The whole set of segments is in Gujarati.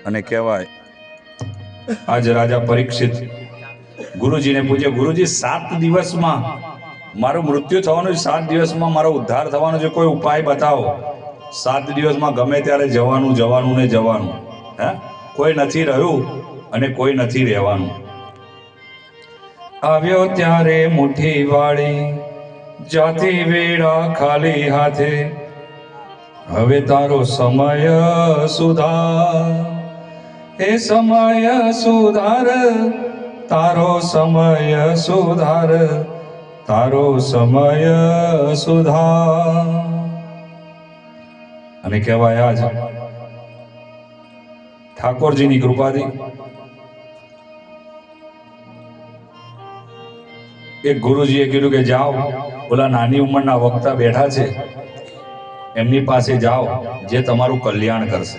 અને કહેવાય આજ રાજા પરીક્ષિત ગુરુજીને પૂછે, ગુરુજી 7 દિવસમાં મારું મૃત્યુ થવાનું છે, 7 દિવસમાં મારો ઉદ્ધાર થવાનો છે, કોઈ ઉપાય બતાવો. 7 દિવસમાં ગમે ત્યારે જવાનું જવાનું ને જવાનું, હે કોઈ નથી રહ્યું અને કોઈ નથી રહેવાનું. આવ્યો ત્યારે મુઠ્ઠી વાળી જાતી વેળા ખાલી હાથે, હવે તારો સમય સુધાર, એ સમય સુધાર, તારો સમય સુધાર, તારો સમય સુધાર. અને કહેવાય આજ ઠાકોરજીની કૃપાથી એક ગુરુજીએ કીધું કે જાઓ, ઓલા નાની ઉંમરના વક્તા બેઠા છે એમની પાસે જાઓ, જે તમારું કલ્યાણ કરશે.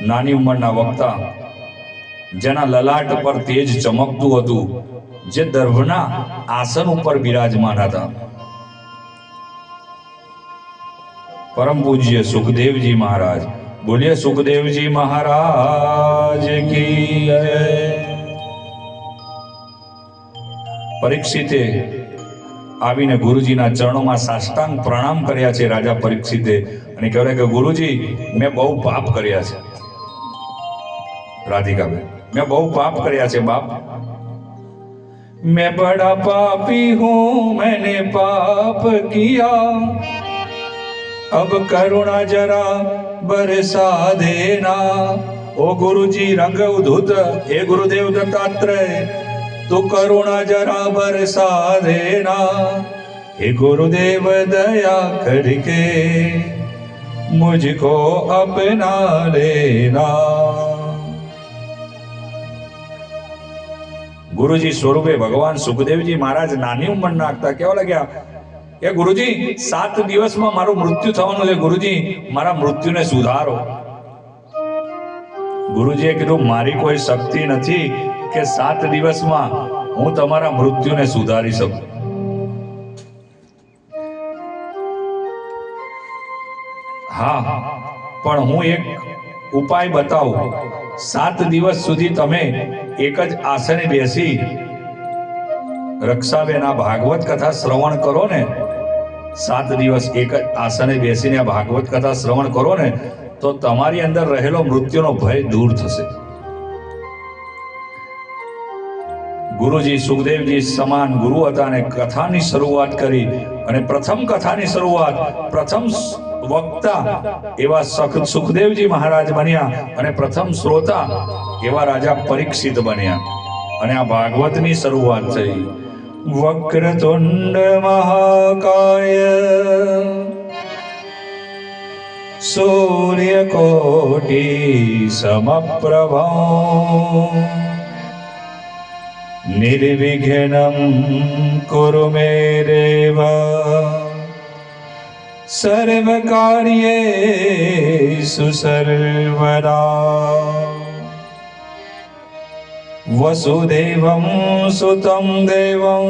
નાની ઉંમરના વક્તા જેના લલાટ પર તેજ ચમકતું હતું, જે દર્ભના આસન ઉપર બિરાજમાન હતા, પરમ પૂજ્ય સુખદેવજી મહારાજ. બોલીએ સુખદેવજી મહારાજ કી જય. પરીક્ષિતે આવીને ગુરુજીના ચરણોમાં સાષ્ટાંગ પ્રણામ કર્યા છે રાજા પરીક્ષિતે, અને કહેવાય કે ગુરુજી મેં બહુ પાપ કર્યા છે. રાધિકાબેન, મેં બહુ પાપ કર્યા છે બાપ, मैं बड़ा पापी हूँ, मैंने पाप किया, अब करुणा जरा बरसा देना. ओ गुरुजी रंग उद्धत, हे गुरुदेव दत्तात्रेय, तू करुणा जरा बरसा देना. हे गुरुदेव दया करके मुझको अपना लेना. गुरुजी स्वरूपे भगवान सुखदेवजी महाराज नानी उम्र नाखता केवा लग्या કે ગુરુજી 7 દિવસમાં મારું મૃત્યુ થવાનું છે, ગુરુજી મારા મૃત્યુને સુધારો. ગુરુજીએ કીધું મારી કોઈ શક્તિ નથી કે 7 દિવસમાં હું તમારા મૃત્યુને સુધારી શકું. હા, પણ હું એક ઉપાય બતાવું. 7 દિવસ સુધી તમે એક જ આસને બેસી રક્ષાબેન આ ભાગવત કથા શ્રવણ કરો ને, 7 દિવસ એક જ આસને બેસીને આ ભાગવત કથા શ્રવણ કરો ને, તો તમારી અંદર રહેલો મૃત્યુનો ભય દૂર થશે. ગુરુજી સુખદેવજી સમાન ગુરુ હતા અને કથાની શરૂઆત કરી, અને પ્રથમ કથાની શરૂઆત પ્રથમ વક્તા એવા સુખદેવજી મહારાજ બન્યા, અને પ્રથમ શ્રોતા એવા રાજા પરીક્ષિત બન્યા, અને આ ભાગવતની શરૂઆત થઈ. વક્રતુંડ મહાકાય સૂર્યકોટિ સમપ્રભા નિર્વિઘ્નં કુરુ મે દેવ સર્વકાર્યેષુ સર્વદા. વસુદેવં સુતં દેવં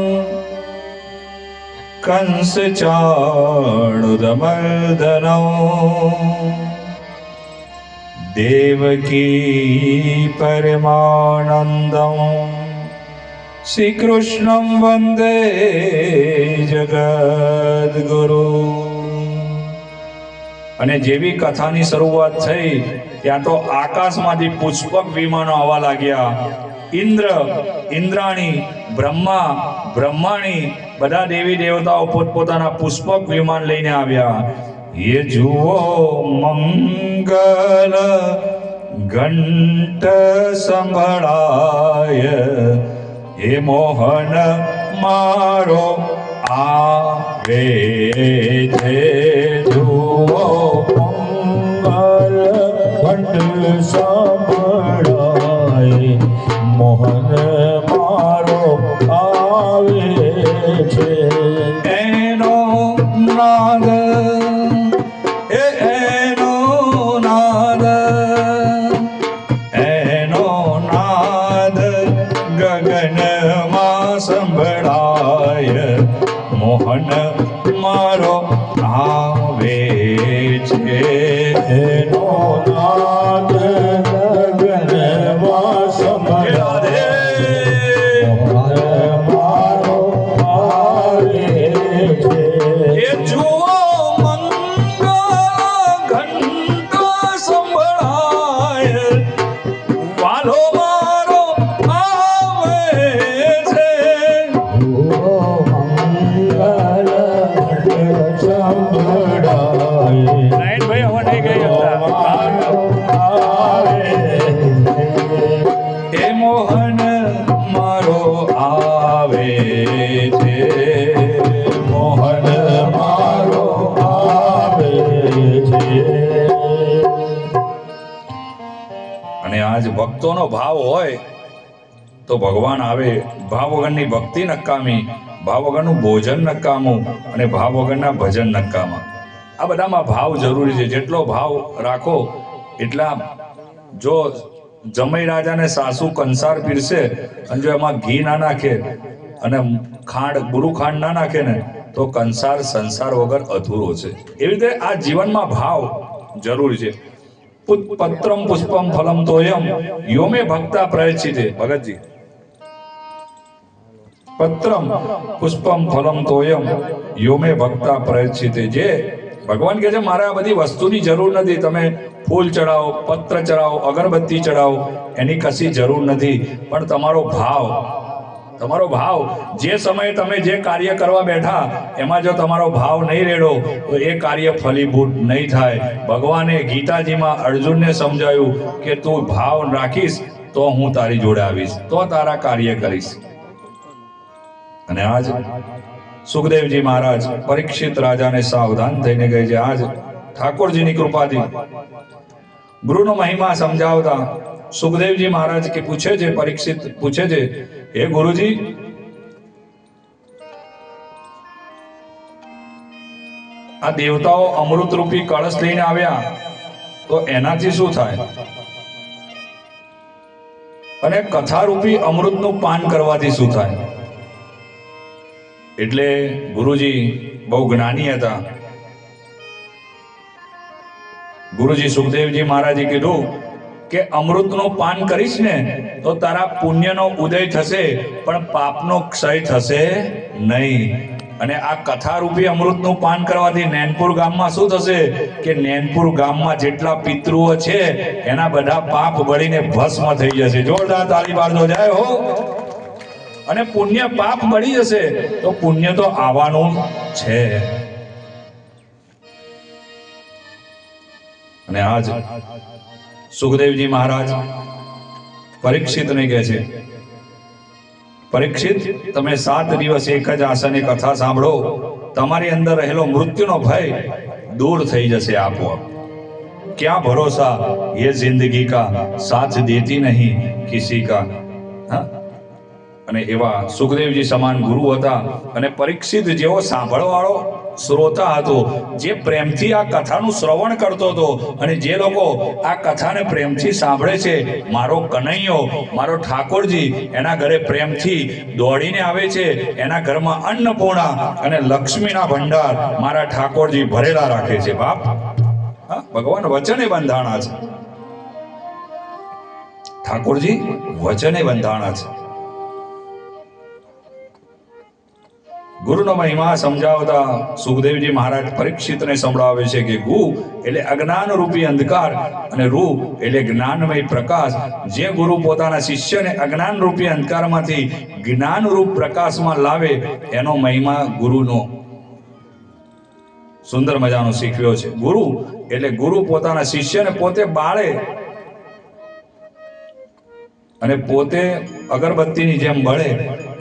કંસ ચાણૂરમર્દનં દેવકી પરમાનંદં શ્રી કૃષ્ણં વંદે જગદ્ગુરુ. અને જેવી કથાની શરૂઆત થઈ ત્યાં તો આકાશમાંથી પુષ્પક વિમાનો આવવા લાગ્યા. ઇન્દ્ર, ઇન્દ્રાણી, બ્રહ્મા, બ્રહ્માણી બધા દેવી દેવતાઓ પોતપોતાના પુષ્પક વિમાન લઈને આવ્યા. ये जुओ मंगल घंट संभळाय, हे मोहन मारो आवे छे. जुओ मंगल घंट संभळाय, मोहन मारो आवे छे. एनो नाद મોહન મારો આવે છે. એનો નાદ ગગનમાં સંભળાય. મારો આવે છે. એ જુઓ મંગળ ઘંટો સંભળાય, વાલો મારો આવે છે. નારાયણભાઈ હવે નહીં ગઈ હતા. એ મોહન મારો આવે છે. મોહન મારો આવે છે. અને આજ ભક્તોનો ભાવ હોય તો ભગવાન આવે. ભાવ વગરની ભક્તિ નકામી, ભાવ વગરનું ભોજન નકામું અને ભાવ વગરના ભજન નકામા. આ બધામાં ભાવ જરૂરી છે. જેટલો ભાવ રાખો એટલા. જો જમાઈ રાજાને સાસુ કંસાર પીરસે અને જો એમાં ઘી ના નાખે અને ખાંડ ગુરુ ખાંડ ના નાખે ને તો કંસાર સંસાર વગર અધૂરો છે. એવી રીતે આ જીવનમાં ભાવ જરૂરી છે. પત્રમ પુષ્પમ ફલમ તોયમ યોમે ભક્તા પ્રયચ્છિતે. ભગતજી, પત્રમ પુષ્પમ ફલમ તોયમ યોમે ભક્તા પ્રયચ્છિતે. જે ભગવાન કહે છે મારે આ બધી વસ્તુની જરૂર નથી. તમે ફૂલ ચડાવો, પત્ર ચડાવો, અગરબત્તી ચડાવો, એની કશી જરૂર નથી. પણ તમારો ભાવ, જે સમયે તમે જે કાર્ય કરવા બેઠા એમાં જો તમારો ભાવ નહીં રેડો તો એ કાર્ય ફલીભૂત નહીં થાય. ભગવાને ગીતાજીમાં અર્જુનને સમજાયું કે તું ભાવ રાખીશ તો હું તારી જોડે આવીશ, તો તારા કાર્ય કરીશ. અને આજ સુખદેવજી મહારાજ પરીક્ષિત રાજાને સાવધાન થઈને કહે છે. આજ ઠાકોરજીની કૃપાથી ગુરુનો મહિમા સમજાવતા સુખદેવજી મહારાજ કે પૂછે છે, પરીક્ષિત પૂછે છે, હે ગુરુજી, આ દેવતાઓ અમૃત રૂપી કળશ લઈને આવ્યા તો એનાથી શું થાય? અને કથા રૂપી અમૃતનું પાન કરવાથી શું થાય? એટલે ગુરુજી બહુ જ્ઞાની હતા. ગુરુજી સુખદેવજી મહારાજે કીધું કે અમૃતનું પાન કરીશ ને તો તારા પુણ્યનો ઉદય થશે પણ પાપનો ક્ષય થશે નહીં. અને આ કથા રૂપી અમૃતનું પાન કરવાથી નૈનપુર ગામમાં શું થશે કે નૈનપુર ગામમાં જેટલા પિતૃઓ છે એના બધા પાપ બળીને ભસ્મ થઈ જશે. જોરદાર તાળી પાડજો, જય હો. અને પુણ્ય પાપ બળી જશે તો પુણ્ય તો આવવાનું છે. અને આજ સુખદેવજી મહારાજ પરીક્ષિતને કહે છે, પરીક્ષિત, તમે 7 દિવસ એક જ આસને કથા સાંભળો, તમારી અંદર રહેલો મૃત્યુનો ભય દૂર થઈ જશે આપોઆપ. ક્યાં ભરોસા ये जिंदगी का साथ देती नहीं किसी का. હા, અને એવા સુખદેવજી સમાન ગુરુ હતા. અને પરીક્ષિત જેવો સાંભળવાળો શ્રોતા હતો, જે પ્રેમથી આ કથાનું શ્રવણ કરતો હતો. અને જે લોકો આ કથાને પ્રેમથી સાંભળે છે, મારો કનૈયો, મારો ઠાકોરજી એના ઘરે પ્રેમથી દોડીને આવે છે. એના ઘરમાં અન્નપૂર્ણા અને લક્ષ્મીના ભંડાર મારા ઠાકોરજી ભરેલા રાખે છે. બાપ, હા, ભગવાન વચને બંધાણા છે. ઠાકોરજી વચને બંધાણા છે. ગુરુનો મહિમા સમજાવતા સુખદેવજી મહારાજ પરીક્ષિતને સંભળાવે છે કે ગુ એટલે અજ્ઞાન રૂપી અંધકાર અને રૂ એટલે જ્ઞાનમય પ્રકાશ. જે ગુરુ પોતાના શિષ્યને અજ્ઞાન રૂપી અંધકારમાંથી જ્ઞાન રૂપ પ્રકાશમાં લાવે એનો મહિમા ગુરુનો સુંદર મજાનો શીખવ્યો છે. ગુરુ એટલે ગુરુ પોતાના શિષ્યને પોતે બાળે અને પોતે અગરબત્તીની જેમ બળે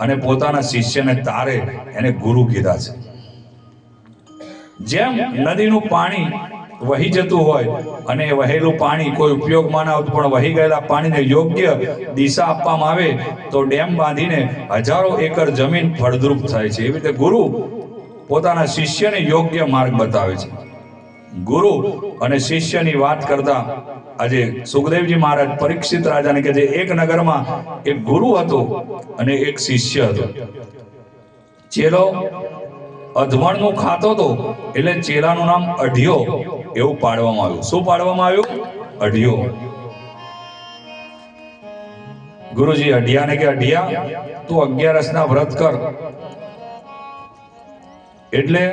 અને પોતાના શિષ્યને તારે, એને ગુરુ કીધા છે. જેમ નદીનું પાણી વહી જતું હોય અને વહેલું પાણી કોઈ ઉપયોગમાં ના આવતું પણ વહી ગયેલા પાણીને યોગ્ય દિશા આપવામાં આવે તો ડેમ બાંધીને હજારો એકર જમીન ફળદ્રુપ થાય છે. એવી રીતે ગુરુ પોતાના શિષ્યને યોગ્ય માર્ગ બતાવે છે. ગુરુ અને શિષ્યની વાત કરતા આજે સુખદેવજી મહારાજ પરીક્ષિત રાજાને કહે છે, એક નગરમાં એક ગુરુ હતો અને એક શિષ્ય હતો. ચેલો અધવણનું ખાતો હતો એટલે ચેલાનું નામ અઢિયો એવું પાડવામાં આવ્યું. શું પાડવામાં આવ્યું? અઢિયો. ગુરુજી અઢિયાને કે અઢિયા તું 11 વ્રત કર. એટલે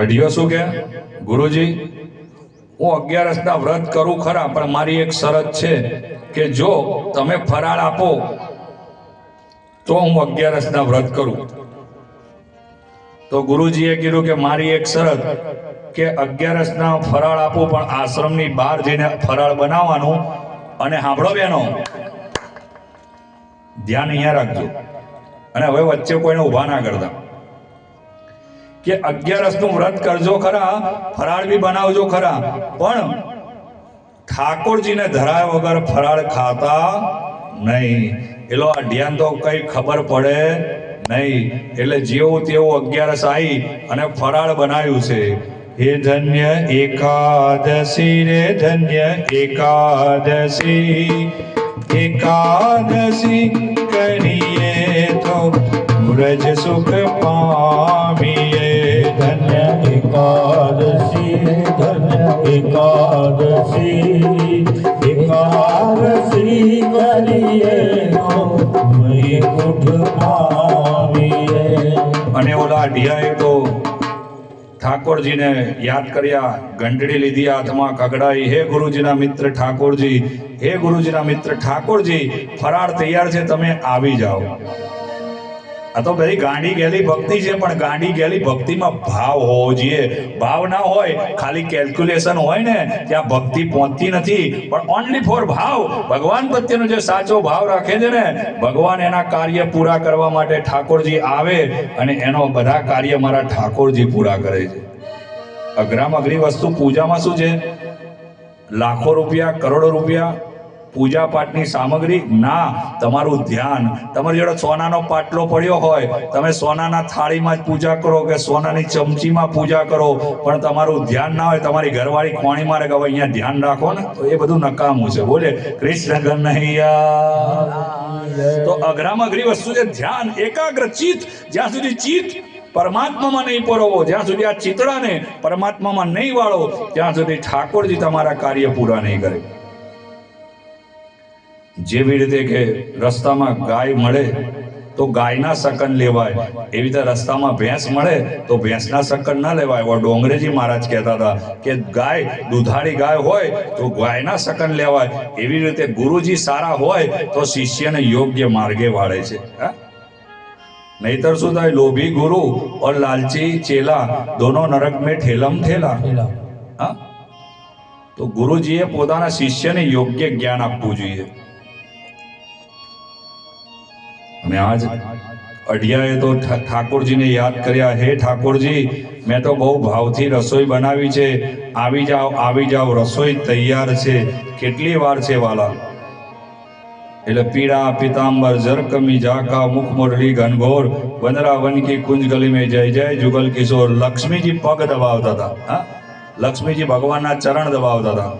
અઢિયો શું કે, ગુરુજી હું 11 વ્રત કરું ખરા, પણ મારી એક શરત છે કે જો તમે ફરાળ આપો તો હું 11 વ્રત કરું. તો ગુરુજીએ કીધું કે મારી એક શરત કે 11 ફરાળ આપો, પણ આશ્રમની બહાર જઈને ફરાળ બનાવવાનું. અને સાંભળો બેનો, ધ્યાન અહીંયા રાખજો, અને હવે વચ્ચે કોઈને ઉભા ના કરતા. કે 11 વ્રત કરજો ખરા, ફરાળ બી બનાવજો ખરા, પણ ઠાકોરજીને ધરાયા વગર ફરાળ ખાતા નહીં. એલો અઢિયાન તો કઈ ખબર પડે નહીં. એટલે જેવું તેવું 11 આવી અને ફરાળ બનાવ્યું છે. હે ધન્ય એકાદશી રે, ધન્ય એકાદશી, એકાદશી કરીએ તો વ્રજ સુખ પામીએ. ધન્ય એકાદશી, ધન્ય એકાદશી, એકાદશી કરીએ તો વૈકુંઠ પામીએ. અને ઓલા અઢિયાએ તો ઠાકોરજીને યાદ કર્યા, ઘંટડી લીધી હાથમાં, કગડાઈ, હે ગુરુજીના મિત્ર ઠાકોરજી, હે ગુરુજીના મિત્ર ઠાકોરજી, ફરાળ તૈયાર છે, તમે આવી જાઓ. આ તો બધી ગાંડી ગેલી ભક્તિ છે, પણ ગાંડી ગેલી ભક્તિમાં ભાવ હોવો જોઈએ. ભાવ ના હોય, ખાલી કેલ્ક્યુલેશન હોય ને, ત્યાં ભક્તિ પહોંચતી નથી. પણ ઓનલી ફોર ભાવ, ભગવાન પ્રત્યેનો જે સાચો ભાવ રાખે છે ને, ભગવાન એના કાર્ય પૂરા કરવા માટે ઠાકોરજી આવે, અને એનો બધા કાર્ય મારા ઠાકોરજી પૂરા કરે છે. અઘરામાં અઘરી વસ્તુ પૂજામાં શું છે? લાખો રૂપિયા, કરોડો રૂપિયા પૂજા પાઠની સામગ્રી ના, તમારું ધ્યાન. તમારી જોડે સોનાનો પાટલો પડ્યો હોય, તમે સોનાના થાળીમાં જ પૂજા કરો કે સોનાની ચમચીમાં પૂજા કરો, પણ તમારું ધ્યાન ના હોય, તમારી ઘરવાળી કોણી મારે કે હવે અહીંયા ધ્યાન રાખો ને, તો એ બધું નકામું છે. બોલે કૃષ્ણ કનૈયા. તો અઘરામાં અઘરી વસ્તુ છે ધ્યાન, એકાગ્ર ચિત્ત. જ્યાં સુધી ચિત્ત પરમાત્મામાં નહીં પરોવો, જ્યાં સુધી આ ચિતડાને પરમાત્મામાં નહીં વાળો, ત્યાં સુધી ઠાકોરજી તમારા કાર્ય પૂરા નહીં કરે. જેવી રીતે કે રસ્તામાં ગાય મળે તો ગાયના સકન લેવાય, એવી રીતે રસ્તામાં ભેંસ મળે તો ભેંસના સકન ના લેવાય. ડોંગરેજી મહારાજ કહેતા હતા કે ગાય, દુધાળી ગાય હોય તો ગાયના સકન લેવાય. એવી રીતે ગુરુજી સારા હોય તો શિષ્યને યોગ્ય માર્ગે વાળે છે. નહીતર શું થાય? લોભી ગુરુ और लालची चेला दोनों नरक में ठेलम ठेला. હા, તો ગુરુજીએ પોતાના શિષ્યને યોગ્ય જ્ઞાન આપવું જોઈએ. અને આજ અઢિયાએ તો ઠાકોરજીને યાદ કર્યા, હે ઠાકોરજી, મેં તો બહુ ભાવથી રસોઈ બનાવી છે, આવી જાઓ, આવી જાઓ, રસોઈ તૈયાર છે. કેટલી વાર છે વાલા? એટલે પીળા પીતાંબર જરકમી જાકા મુખ મોરલી ઘનઘોર વનરા વન કી કુંજ ગલી में જય જય જુગલ કિશોર. લક્ષ્મીજી પગ દબાવતા હતા. હા, લક્ષ્મીજી ભગવાનના ચરણ દબાવતા હતા.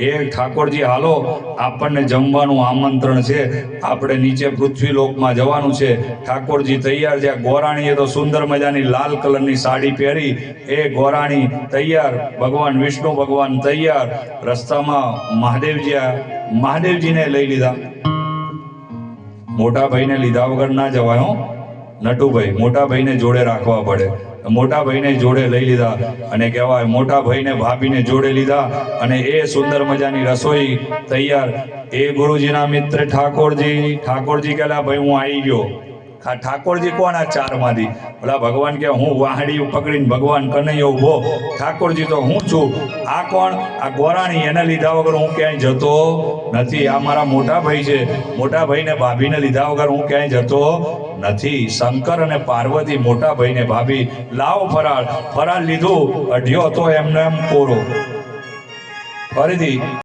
એ ઠાકોરજી હાલો, આપણને જમવાનું આમંત્રણ છે, આપણે નીચે પૃથ્વી લોકમાં જવાનું છે. ઠાકોરજી તૈયાર છે. ગોરાણીએ તો સુંદર મજાની લાલ કલરની સાડી પહેરી, એ ગોરાણી તૈયાર, ભગવાન વિષ્ણુ ભગવાન તૈયાર. રસ્તામાં મહાદેવજીને લઈ લીધા. મોટા ભાઈને લીધા વગર ના જવાય હો નટુભાઈ, મોટા ભાઈને જોડે રાખવા પડે. મોટા ભાઈને જોડે લઈ લીધા, અને કહેવાય મોટા ભાઈને ભાભીને જોડે લીધા, અને એ સુંદર મજાની રસોઈ તૈયાર. એ ગુરુજીના મિત્ર ઠાકોરજી. ઠાકોરજી કહેલા ભાઈ હું આવી ગયો. ઠાકોરજી કોણ? આ ચારમાંથી. પેલા ભગવાન કે હું વાહડી પકડીને ભગવાન કનૈયો ઉભો. ઠાકોરજી તો હું છું. આ કોણ? આ ગોરાણી. એને લીધા વગર હું ક્યાંય જતો નથી. આ મારા મોટા ભાઈ છે. મોટા ભાઈને ભાભીને લીધા વગર હું ક્યાંય જતો નથી. શંકર અને પાર્વતી, મોટા ભાઈને ભાભી. લાવો ફરાળ. ફરાળ લીધું, અઢિયો તો એમને એમ કોરો. ફરીથી